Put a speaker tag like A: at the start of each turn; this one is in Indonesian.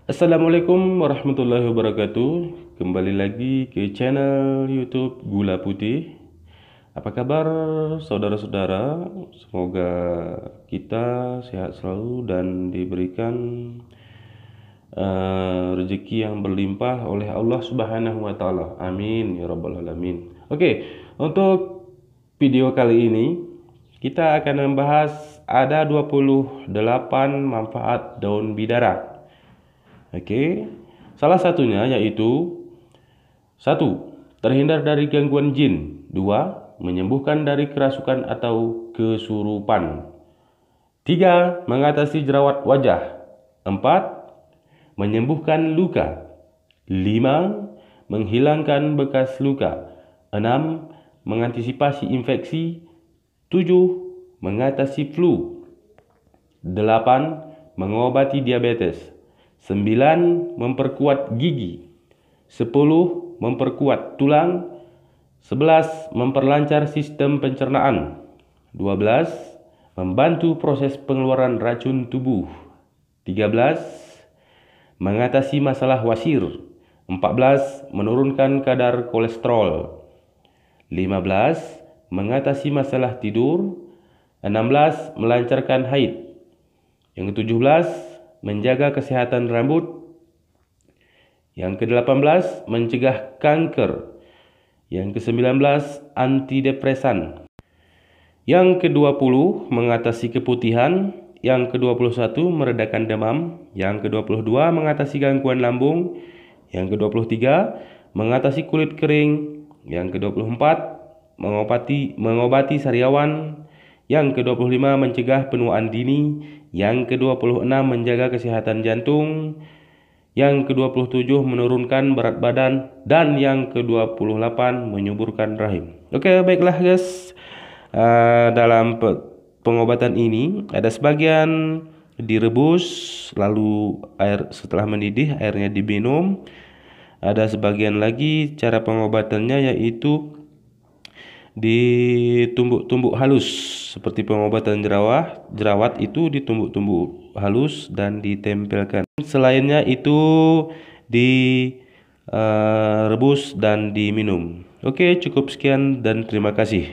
A: Assalamualaikum warahmatullahi wabarakatuh. Kembali lagi ke channel YouTube Gula Putih. Apa kabar saudara-saudara? Semoga kita sehat selalu dan diberikan rezeki yang berlimpah oleh Allah Subhanahu wa taala. Amin ya rabbal alamin. Oke, untuk video kali ini kita akan membahas ada 28 manfaat daun bidara. Oke, salah satunya yaitu 1. Terhindar dari gangguan jin. 2. Menyembuhkan dari kerasukan atau kesurupan. 3. Mengatasi jerawat wajah. 4. Menyembuhkan luka. 5. Menghilangkan bekas luka. 6. Mengantisipasi infeksi. 7. Mengatasi flu. 8. Mengobati diabetes. 9. Memperkuat gigi. 10. Memperkuat tulang. 11. Memperlancar sistem pencernaan. 12. Membantu proses pengeluaran racun tubuh. 13. Mengatasi masalah wasir. 14. Menurunkan kadar kolesterol. 15. Mengatasi masalah tidur. 16. Melancarkan haid. Yang ke-17. Menjaga kesehatan rambut. Yang ke-18. Mencegah kanker. Yang ke-19. Antidepresan. Yang ke-20. Mengatasi keputihan. Yang ke-21. Meredakan demam. Yang ke-22. Mengatasi gangguan lambung. Yang ke-23. Mengatasi kulit kering. Yang ke-24. Mengobati sariawan. Yang ke-25 mencegah penuaan dini. Yang ke-26 menjaga kesehatan jantung. Yang ke-27 menurunkan berat badan. Dan yang ke-28 menyuburkan rahim. Oke, baiklah guys. Dalam pengobatan ini ada sebagian direbus, lalu setelah mendidih airnya diminum. Ada sebagian lagi cara pengobatannya yaitu ditumbuk-tumbuk halus, seperti pengobatan jerawat itu ditumbuk-tumbuk halus dan ditempelkan. Selainnya itu direbus dan diminum. Oke, cukup sekian dan terima kasih.